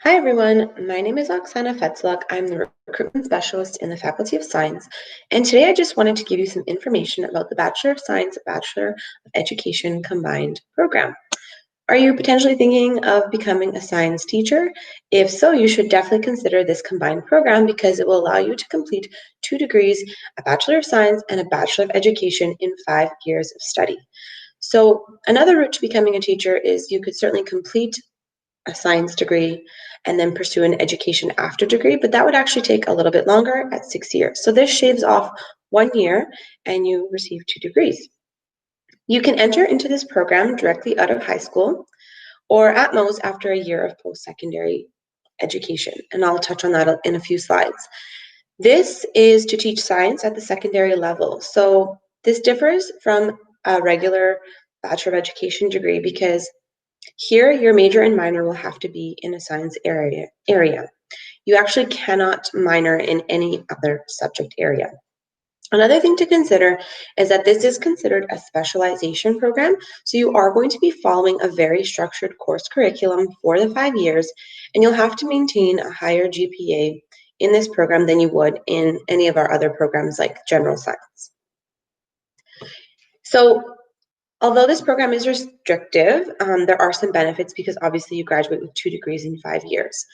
Hi everyone, my name is Oksana Fetzlak. I'm the recruitment specialist in the Faculty of Science, and today I just wanted to give you some information about the Bachelor of Science, Bachelor of Education combined program. Are you potentially thinking of becoming a science teacher? If so, you should definitely consider this combined program because it will allow you to complete 2 degrees, a Bachelor of Science and a Bachelor of Education in 5 years of study. So another route to becoming a teacher is you could certainly complete a science degree and then pursue an education after degree, but that would actually take a little bit longer at 6 years. So this shaves off 1 year and you receive 2 degrees. You can enter into this program directly out of high school or at most after a year of post-secondary education. And I'll touch on that in a few slides. This is to teach science at the secondary level. So this differs from a regular Bachelor of Education degree because here, your major and minor will have to be in a science area. You actually cannot minor in any other subject area. Another thing to consider is that this is considered a specialization program, so you are going to be following a very structured course curriculum for the 5 years, and you'll have to maintain a higher GPA in this program than you would in any of our other programs like general science. So although this program is restrictive, there are some benefits because obviously you graduate with 2 degrees in 5 years.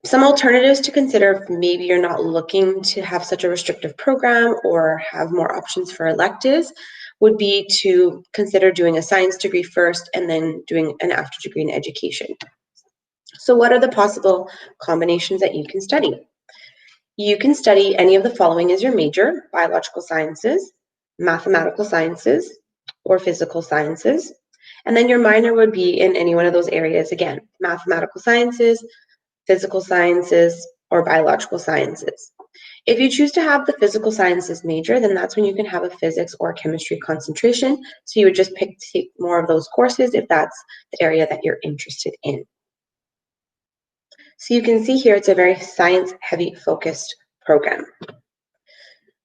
Some alternatives to consider if maybe you're not looking to have such a restrictive program or have more options for electives would be to consider doing a science degree first and then doing an after degree in education. So what are the possible combinations that you can study? You can study any of the following as your major: biological sciences, mathematical sciences, or physical sciences. And then your minor would be in any one of those areas again: mathematical sciences, physical sciences, or biological sciences. If you choose to have the physical sciences major, then that's when you can have a physics or chemistry concentration. So you would just take more of those courses if that's the area that you're interested in. So you can see here it's a very science-heavy focused program.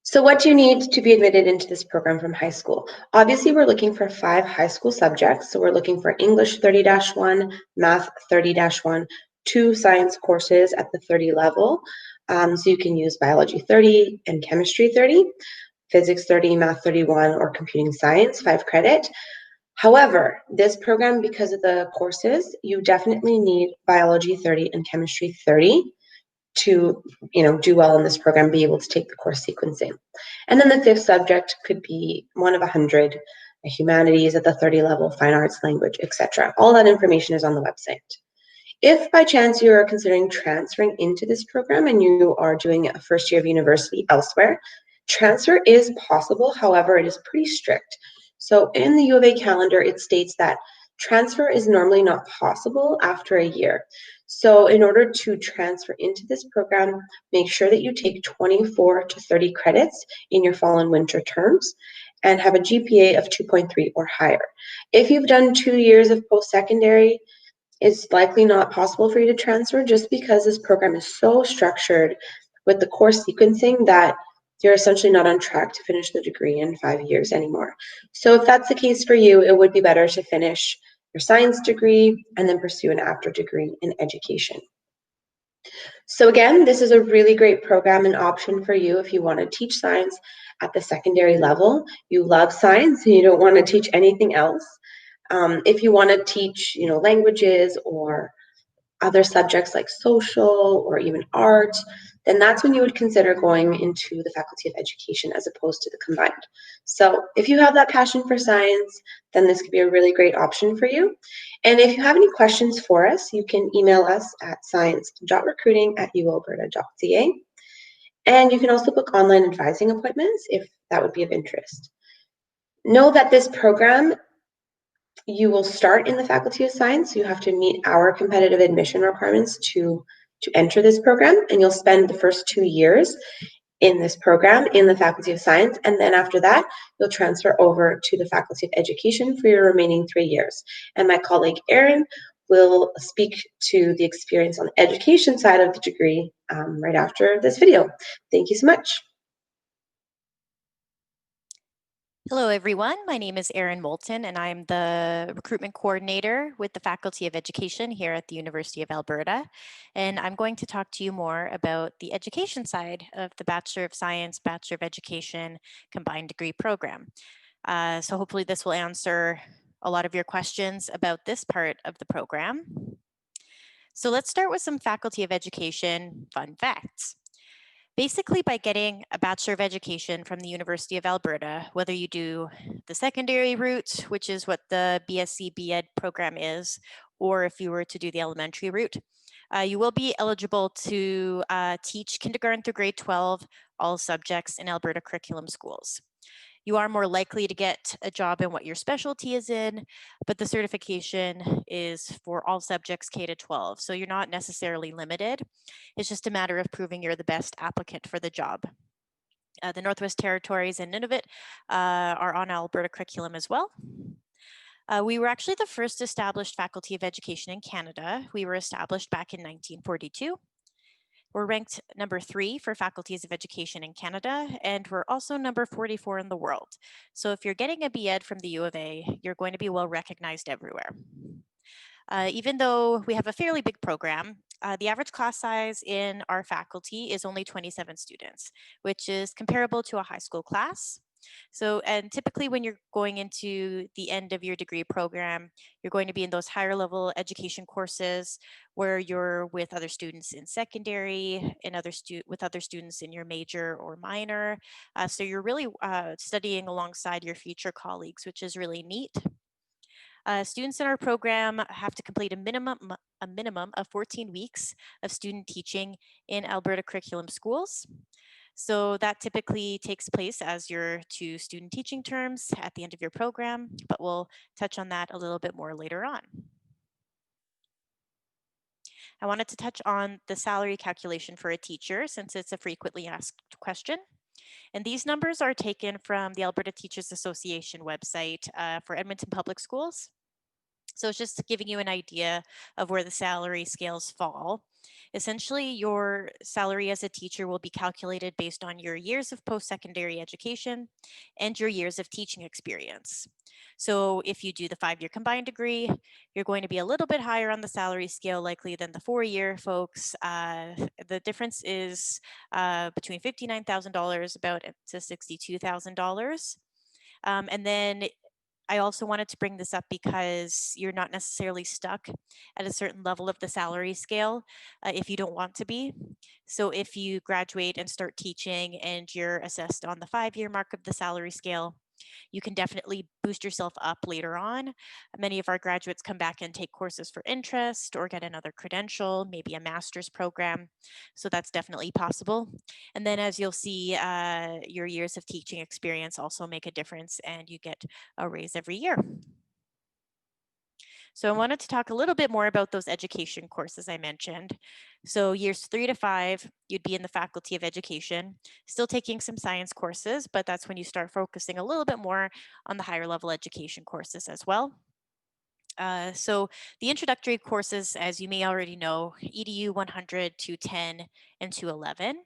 So what do you need to be admitted into this program from high school? Obviously, we're looking for 5 high school subjects. So we're looking for English 30-1, Math 30-1, 2 science courses at the 30 level. So you can use Biology 30 and Chemistry 30, Physics 30, Math 31, or Computing Science, 5 credit. However, this program, because of the courses, you definitely need Biology 30 and Chemistry 30 to do well in this program, be able to take the course sequencing. And then the 5th subject could be one of 100, humanities at the 30 level, fine arts, language, etc. All that information is on the website. If by chance you are considering transferring into this program and you are doing a first year of university elsewhere, transfer is possible. However, it is pretty strict. So in the U of A calendar, it states that transfer is normally not possible after a year. So in order to transfer into this program, make sure that you take 24 to 30 credits in your fall and winter terms and have a GPA of 2.3 or higher. If you've done 2 years of post-secondary, it's likely not possible for you to transfer just because this program is so structured with the course sequencing that you're essentially not on track to finish the degree in 5 years anymore. So if that's the case for you, it would be better to finish your science degree and then pursue an after degree in education. So again, this is a really great program and option for you if you want to teach science at the secondary level. You love science and you don't want to teach anything else. If you want to teach, languages or other subjects like social or even art, then that's when you would consider going into the Faculty of Education as opposed to the combined. So if you have that passion for science, then this could be a really great option for you. And if you have any questions for us, you can email us at science.recruiting@ualberta.ca. And you can also book online advising appointments if that would be of interest. Know that this program, you will start in the Faculty of Science. You have to meet our competitive admission requirements to enter this program, and you'll spend the first 2 years in this program in the Faculty of Science, and then after that, you'll transfer over to the Faculty of Education for your remaining 3 years. And my colleague Erin will speak to the experience on the education side of the degree right after this video. Thank you so much. Hello, everyone. My name is Erin Moulton, and I'm the recruitment coordinator with the Faculty of Education here at the University of Alberta. And I'm going to talk to you more about the education side of the Bachelor of Science, Bachelor of Education combined degree program. So hopefully this will answer a lot of your questions about this part of the program. So let's start with some Faculty of Education fun facts. Basically, by getting a Bachelor of Education from the University of Alberta, whether you do the secondary route, which is what the BSc BEd program is, or if you were to do the elementary route, you will be eligible to teach kindergarten through grade 12, all subjects in Alberta curriculum schools. You are more likely to get a job in what your specialty is in, but the certification is for all subjects K to 12. So you're not necessarily limited. It's just a matter of proving you're the best applicant for the job. The Northwest Territories and Nunavut are on Alberta curriculum as well. We were actually the first established Faculty of Education in Canada. We were established back in 1942. We're ranked number 3 for faculties of education in Canada, and we're also number 44 in the world. So if you're getting a BEd from the U of A, you're going to be well recognized everywhere. Even though we have a fairly big program, the average class size in our faculty is only 27 students, which is comparable to a high school class. So, and typically when you're going into the end of your degree program, you're going to be in those higher level education courses where you're with other students in secondary and with other students in your major or minor. So you're really studying alongside your future colleagues, which is really neat. Students in our program have to complete a minimum of 14 weeks of student teaching in Alberta curriculum schools. So that typically takes place as your 2 student teaching terms at the end of your program, but we'll touch on that a little bit more later on. I wanted to touch on the salary calculation for a teacher since it's a frequently asked question. And these numbers are taken from the Alberta Teachers Association website for Edmonton Public Schools. So it's just giving you an idea of where the salary scales fall. Essentially, your salary as a teacher will be calculated based on your years of post-secondary education and your years of teaching experience. So if you do the 5-year combined degree, you're going to be a little bit higher on the salary scale likely than the 4-year folks. The difference is between $59,000 about to $62,000. And then I also wanted to bring this up because you're not necessarily stuck at a certain level of the salary scale if you don't want to be. So if you graduate and start teaching and you're assessed on the 5-year mark of the salary scale, you can definitely boost yourself up later on. Many of our graduates come back and take courses for interest or get another credential, maybe a master's program. So that's definitely possible. And then as you'll see, your years of teaching experience also make a difference and you get a raise every year. So I wanted to talk a little bit more about those education courses I mentioned. So years 3 to 5, you'd be in the Faculty of Education, still taking some science courses, but that's when you start focusing a little bit more on the higher level education courses as well. So the introductory courses, as you may already know, EDU 100, 210, and 211.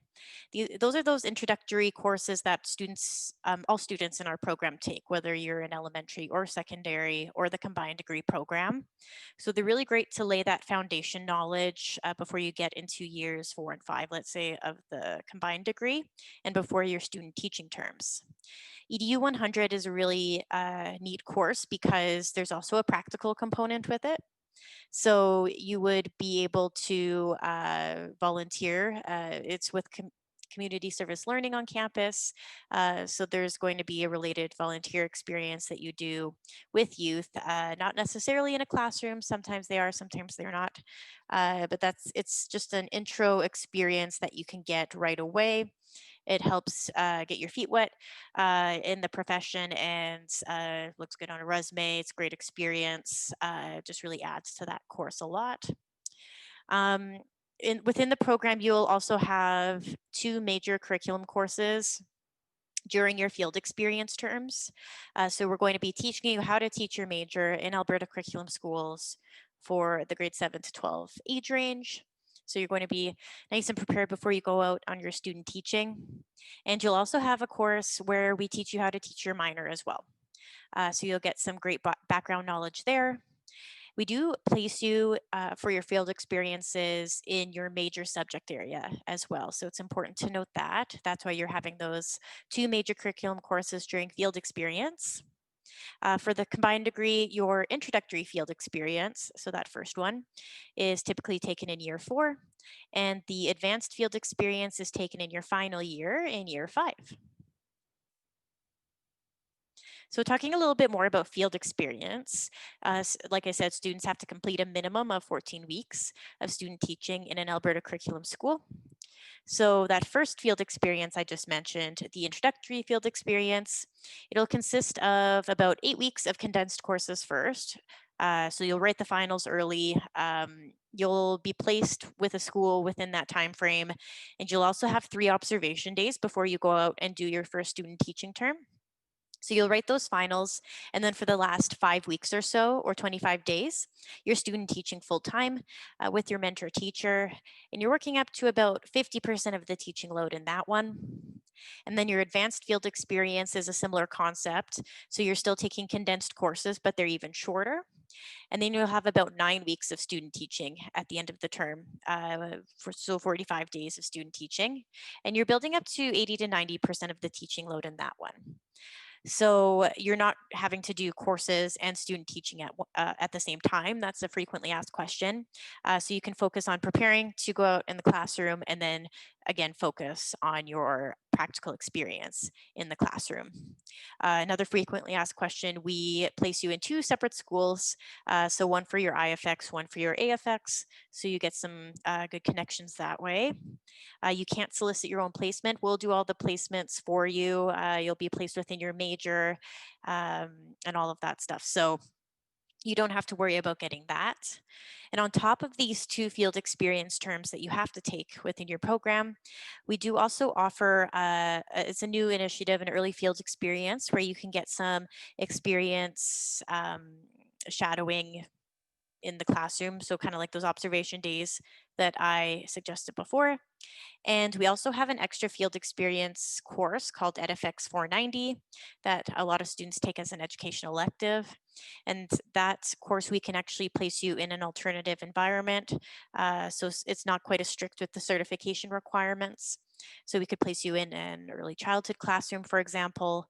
Those are those introductory courses that students, all students in our program take, whether you're in elementary or secondary or the combined degree program. So they're really great to lay that foundation knowledge before you get into years 4 and 5, let's say, of the combined degree and before your student teaching terms. EDU 100 is a really neat course because there's also a practical component with it. So you would be able to volunteer. It's with community service learning on campus. So there's going to be a related volunteer experience that you do with youth, not necessarily in a classroom. Sometimes they are, sometimes they're not. But it's just an intro experience that you can get right away. It helps get your feet wet in the profession and looks good on a resume. It's a great experience. Just really adds to that course a lot. Within the program, you'll also have 2 major curriculum courses during your field experience terms. So we're going to be teaching you how to teach your major in Alberta curriculum schools for the grade 7 to 12 age range. So you're going to be nice and prepared before you go out on your student teaching. And you'll also have a course where we teach you how to teach your minor as well. So you'll get some great background knowledge there. We do place you for your field experiences in your major subject area as well. So it's important to note that. That's why you're having those 2 major curriculum courses during field experience. For the combined degree, your introductory field experience, so that first one, is typically taken in year 4, and the advanced field experience is taken in your final year in year 5. So talking a little bit more about field experience, like I said, students have to complete a minimum of 14 weeks of student teaching in an Alberta curriculum school. So that first field experience I just mentioned, the introductory field experience, it'll consist of about 8 weeks of condensed courses first. So you'll write the finals early. You'll be placed with a school within that time frame, and you'll also have 3 observation days before you go out and do your first student teaching term. So you'll write those finals, and then for the last 5 weeks or so, or 25 days, you're student teaching full time with your mentor teacher, and you're working up to about 50% of the teaching load in that one. And then your advanced field experience is a similar concept. So you're still taking condensed courses, but they're even shorter. And then you'll have about 9 weeks of student teaching at the end of the term, so 45 days of student teaching. And you're building up to 80 to 90% of the teaching load in that one. So you're not having to do courses and student teaching at the same time. That's a frequently asked question. So you can focus on preparing to go out in the classroom, and then again, focus on your practical experience in the classroom. Another frequently asked question, we place you in 2 separate schools. So one for your IFX, one for your AFX. So you get some good connections that way. You can't solicit your own placement. We'll do all the placements for you. You'll be placed within your major and all of that stuff. So you don't have to worry about getting that. And on top of these 2 field experience terms that you have to take within your program, we do also offer, it's a new initiative, an early field experience, where you can get some experience shadowing in the classroom. So kind of like those observation days that I suggested before. And we also have an extra field experience course called EdFX 490 that a lot of students take as an educational elective. And that course, we can actually place you in an alternative environment. So it's not quite as strict with the certification requirements. So we could place you in an early childhood classroom, for example,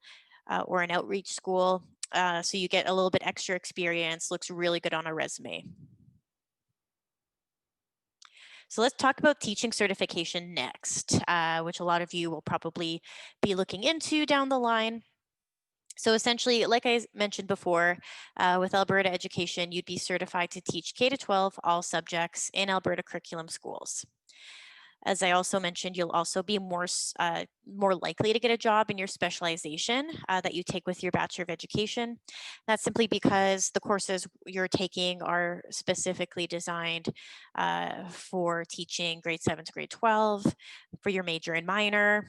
or an outreach school. So you get a little bit extra experience, looks really good on a resume. So let's talk about teaching certification next, which a lot of you will probably be looking into down the line. So essentially, like I mentioned before, with Alberta Education, you'd be certified to teach K-12 all subjects in Alberta curriculum schools. As I also mentioned, you'll also be more likely to get a job in your specialization that you take with your Bachelor of Education. That's simply because the courses you're taking are specifically designed for teaching grade 7 to grade 12, for your major and minor.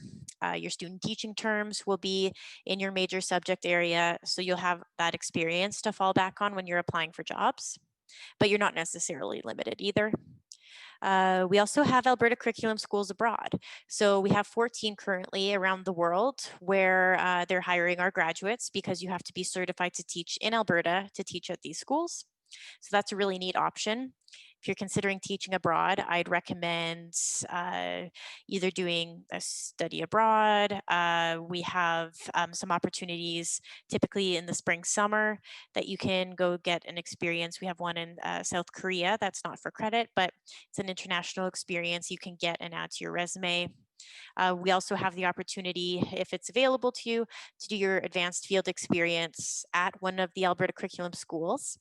Your student teaching terms will be in your major subject area, so you'll have that experience to fall back on when you're applying for jobs, but you're not necessarily limited either. We also have Alberta curriculum schools abroad. So we have 14 currently around the world where they're hiring our graduates because you have to be certified to teach in Alberta to teach at these schools. So that's a really neat option. If you're considering teaching abroad, I'd recommend either doing a study abroad. We have some opportunities typically in the spring, summer that you can go get an experience. We have one in South Korea that's not for credit, but it's an international experience you can get and add to your resume. We also have the opportunity, if it's available to you, to do your advanced field experience at one of the Alberta curriculum schools.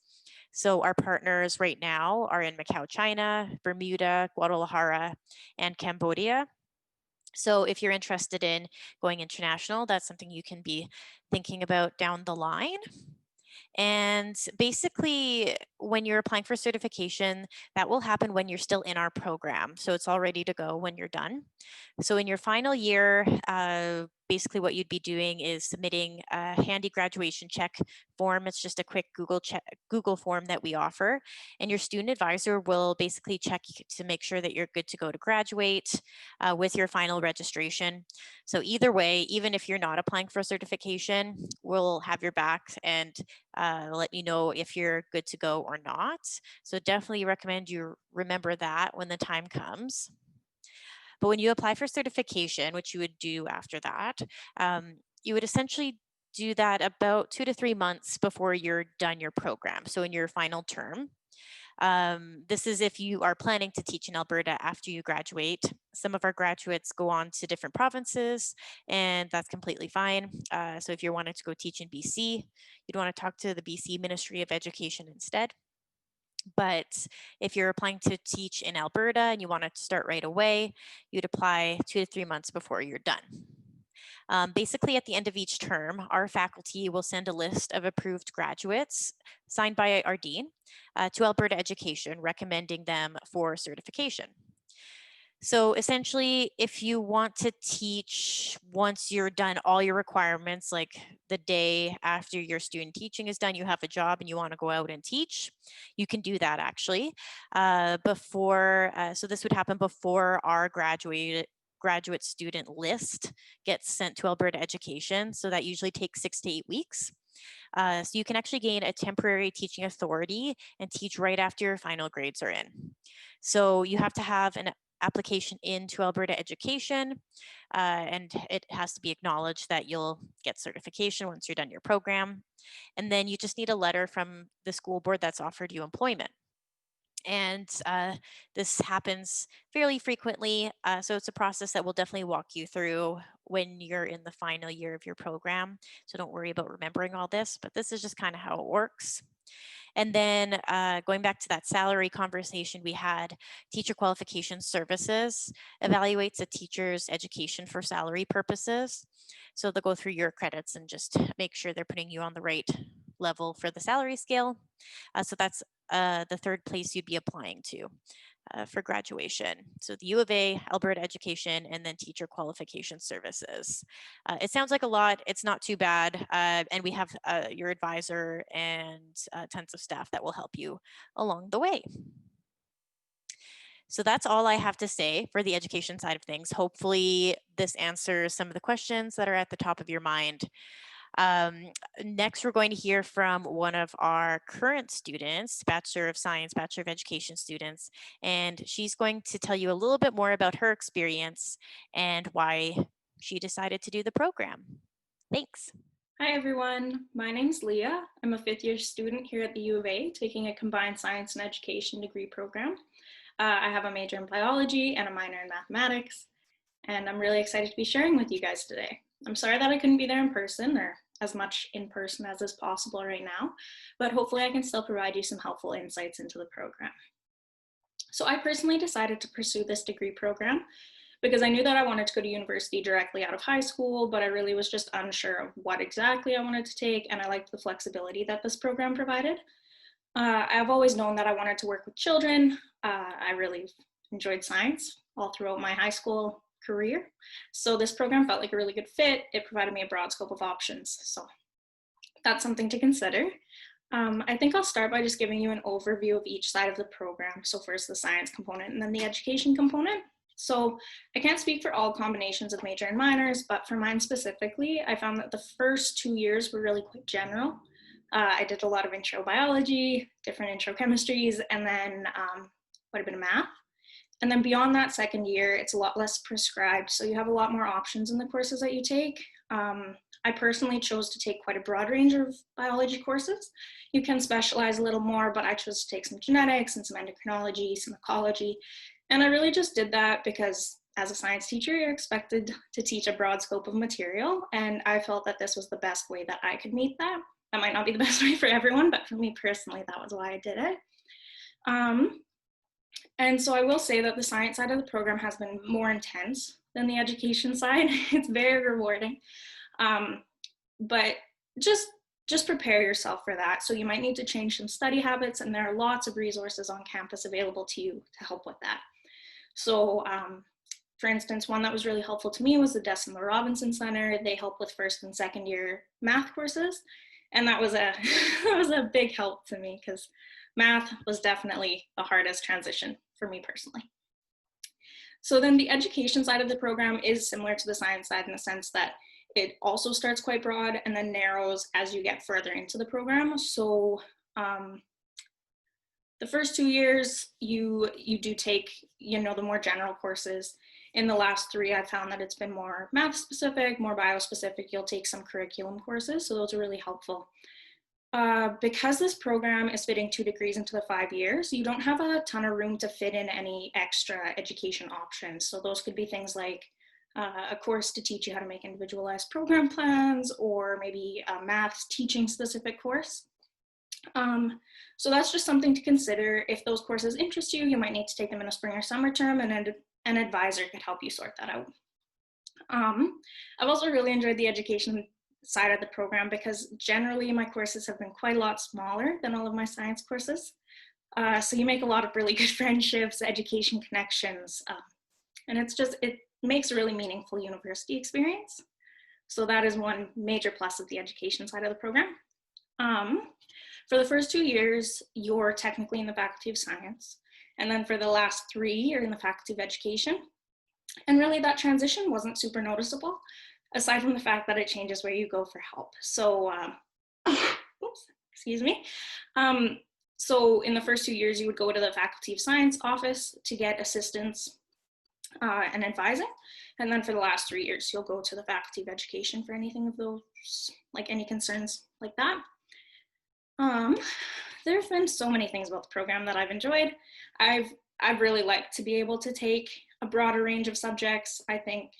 So our partners right now are in Macau, China, Bermuda, Guadalajara, and Cambodia. So if you're interested in going international, that's something you can be thinking about down the line. And basically, when you're applying for certification, that will happen when you're still in our program. So it's all ready to go when you're done. So in your final year, basically what you'd be doing is submitting a handy graduation check form. It's just a quick Google form that we offer, and your student advisor will basically check to make sure that you're good to go to graduate with your final registration. So either way, even if you're not applying for a certification, we'll have your back and let you know if you're good to go or not. So definitely recommend you remember that when the time comes. But when you apply for certification, which you would do after that, you would essentially do that about 2 to 3 months before you're done your program. So in your final term. This is if you are planning to teach in Alberta after you graduate. Some of our graduates go on to different provinces, and that's completely fine. So if you're wanting to go teach in BC, you'd want to talk to the BC Ministry of Education instead. But if you're applying to teach in Alberta and you want to start right away, you'd apply 2 to 3 months before you're done. Basically, at the end of each term, our faculty will send a list of approved graduates signed by our dean to Alberta Education, recommending them for certification. So essentially, if you want to teach once you're done all your requirements, like the day after your student teaching is done, you have a job and you want to go out and teach, you can do that actually. So this would happen before our graduate student list gets sent to Alberta Education. So that usually takes 6 to 8 weeks. So you can actually gain a temporary teaching authority and teach right after your final grades are in. So you have to have an application into Alberta Education, and it has to be acknowledged that you'll get certification once you're done your program. And then you just need a letter from the school board that's offered you employment. And this happens fairly frequently. So it's a process that we'll definitely walk you through when you're in the final year of your program. So don't worry about remembering all this, but this is just kind of how it works. And then going back to that salary conversation we had, Teacher Qualification Services evaluates a teacher's education for salary purposes. So they'll go through your credits and just make sure they're putting you on the right level for the salary scale. So that's the third place you'd be applying to for graduation. So the U of A, Alberta Education, and then Teacher Qualification Services. It sounds like a lot. It's not too bad. And we have your advisor and tons of staff that will help you along the way. So that's all I have to say for the education side of things. Hopefully this answers some of the questions that are at the top of your mind. Next, we're going to hear from one of our current students, Bachelor of Science, Bachelor of Education students, and she's going to tell you a little bit more about her experience and why she decided to do the program. Thanks. Hi everyone, my name's Leah. I'm a fifth year student here at the U of A taking a combined science and education degree program. I have a major in biology and a minor in mathematics, and I'm really excited to be sharing with you guys today. I'm sorry that I couldn't be there in person or as much in person as is possible right now, but hopefully I can still provide you some helpful insights into the program. So I personally decided to pursue this degree program because I knew that I wanted to go to university directly out of high school, but I really was just unsure of what exactly I wanted to take, and I liked the flexibility that this program provided. I've always known that I wanted to work with children. I really enjoyed science all throughout my high school career. So this program felt like a really good fit. It provided me a broad scope of options. So that's something to consider. I think I'll start by just giving you an overview of each side of the program. So first the science component and then the education component. So I can't speak for all combinations of major and minors, but for mine specifically, I found that the first 2 years were really quite general. I did a lot of intro biology, different intro chemistries, and then quite a bit of math. And then beyond that second year, it's a lot less prescribed. So you have a lot more options in the courses that you take. I personally chose to take quite a broad range of biology courses. You can specialize a little more, but I chose to take some genetics and some endocrinology, some ecology. And I really just did that because as a science teacher, you're expected to teach a broad scope of material. And I felt that this was the best way that I could meet that. That might not be the best way for everyone, but for me personally, that was why I did it. And so I will say that the science side of the program has been more intense than the education side. It's very rewarding, but just prepare yourself for that. So you might need to change some study habits, and there are lots of resources on campus available to you to help with that. So For instance, one that was really helpful to me was the Des and the Robinson Center. They help with first and second year math courses. And that was a, that was a big help to me because math was definitely the hardest transition for me personally. So then the education side of the program is similar to the science side in the sense that it also starts quite broad and then narrows as you get further into the program. So the first 2 years, you do take, you know, the more general courses. In the last 3, I found that it's been more math specific, more bio specific. You'll take some curriculum courses, so those are really helpful. Because this program is fitting 2 degrees into the 5 years, you don't have a ton of room to fit in any extra education options. So those could be things like a course to teach you how to make individualized program plans, or maybe a math teaching specific course. So that's just something to consider. If those courses interest you, you might need to take them in a spring or summer term, and an advisor could help you sort that out. I've also really enjoyed the education side of the program because generally my courses have been quite a lot smaller than all of my science courses. So you make a lot of really good friendships, education connections, and it makes a really meaningful university experience. So that is one major plus of the education side of the program. For the first 2 years, you're technically in the Faculty of Science. And then for the last 3, you're in the Faculty of Education. And really that transition wasn't super noticeable, aside from the fact that it changes where you go for help. So, oops, excuse me. So in the first 2 years, you would go to the Faculty of Science office to get assistance and advising. And then for the last 3 years, you'll go to the Faculty of Education for anything of those, like any concerns like that. There have been so many things about the program that I've enjoyed. I've really liked to be able to take a broader range of subjects. I think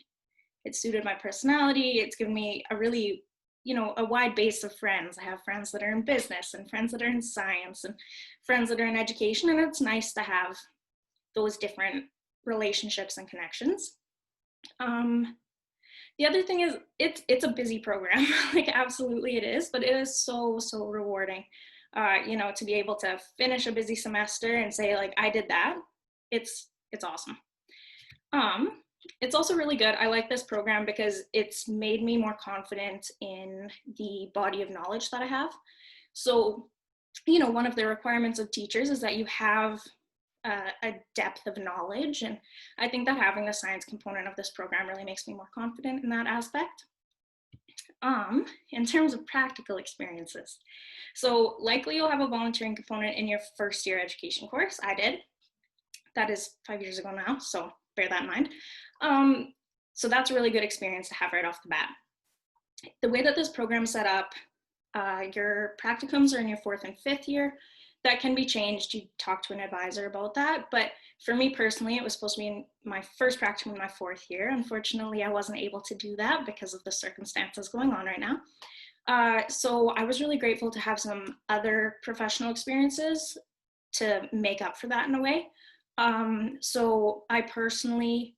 it's suited my personality. It's given me a really, you know, a wide base of friends. I have friends that are in business and friends that are in science and friends that are in education, and it's nice to have those different relationships and connections. The other thing is it's a busy program, like absolutely it is, but it is so rewarding. You know, to be able to finish a busy semester and say like, I did that, it's awesome. It's also really good. I like this program because it's made me more confident in the body of knowledge that I have. So, you know, one of the requirements of teachers is that you have a depth of knowledge. And I think that having the science component of this program really makes me more confident in that aspect. In terms of practical experiences, so likely you'll have a volunteering component in your first year education course. I did. That is 5 years ago now, so bear that in mind. So that's a really good experience to have right off the bat. The way that this program is set up, your practicums are in your 4th and 5th year. That can be changed. You talk to an advisor about that. But for me personally, it was supposed to be in my first practicum in my 4th year. Unfortunately, I wasn't able to do that because of the circumstances going on right now. So I was really grateful to have some other professional experiences to make up for that in a way. So I personally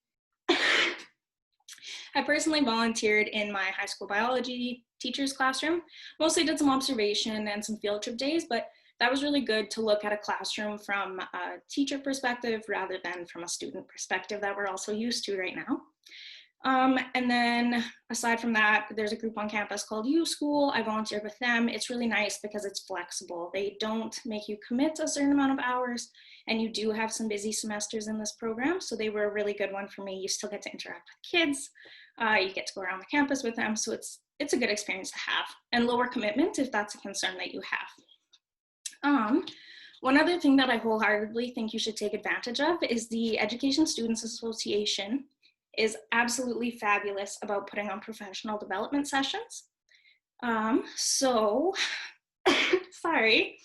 volunteered in my high school biology teacher's classroom. Mostly did some observation and some field trip days, but that was really good to look at a classroom from a teacher perspective rather than from a student perspective that we're also used to right now. And then aside from that, there's a group on campus called U School. I volunteered with them. It's really nice because it's flexible. They don't make you commit to a certain amount of hours, and you do have some busy semesters in this program. So they were a really good one for me. You still get to interact with kids. You get to go around the campus with them. So it's a good experience to have, and lower commitment if that's a concern that you have. One other thing that I wholeheartedly think you should take advantage of is the Education Students Association is absolutely fabulous about putting on professional development sessions. Sorry.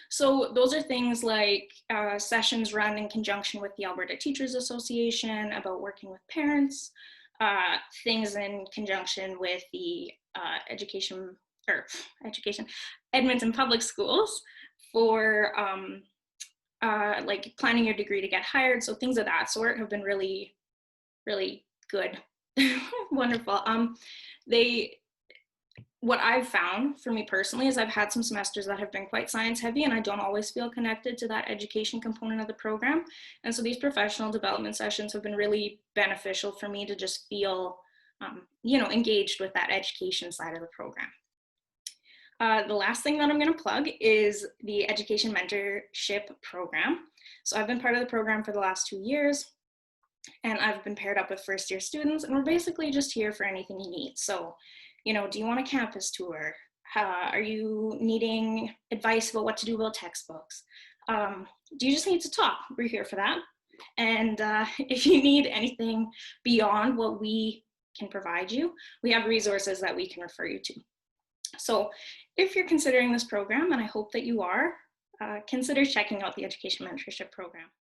So those are things like sessions run in conjunction with the Alberta Teachers Association about working with parents, things in conjunction with the Edmonton Public Schools for like planning your degree to get hired. So things of that sort have been really, really good. Wonderful. what I've found for me personally is I've had some semesters that have been quite science heavy and I don't always feel connected to that education component of the program. And so these professional development sessions have been really beneficial for me to just feel, engaged with that education side of the program. The last thing that I'm going to plug is the Education Mentorship Program. So I've been part of the program for the last 2 years, and I've been paired up with first-year students, and we're basically just here for anything you need. So, do you want a campus tour? Are you needing advice about what to do about textbooks? Do you just need to talk? We're here for that. And if you need anything beyond what we can provide you, we have resources that we can refer you to. So if you're considering this program, and I hope that you are, consider checking out the Education Mentorship Program.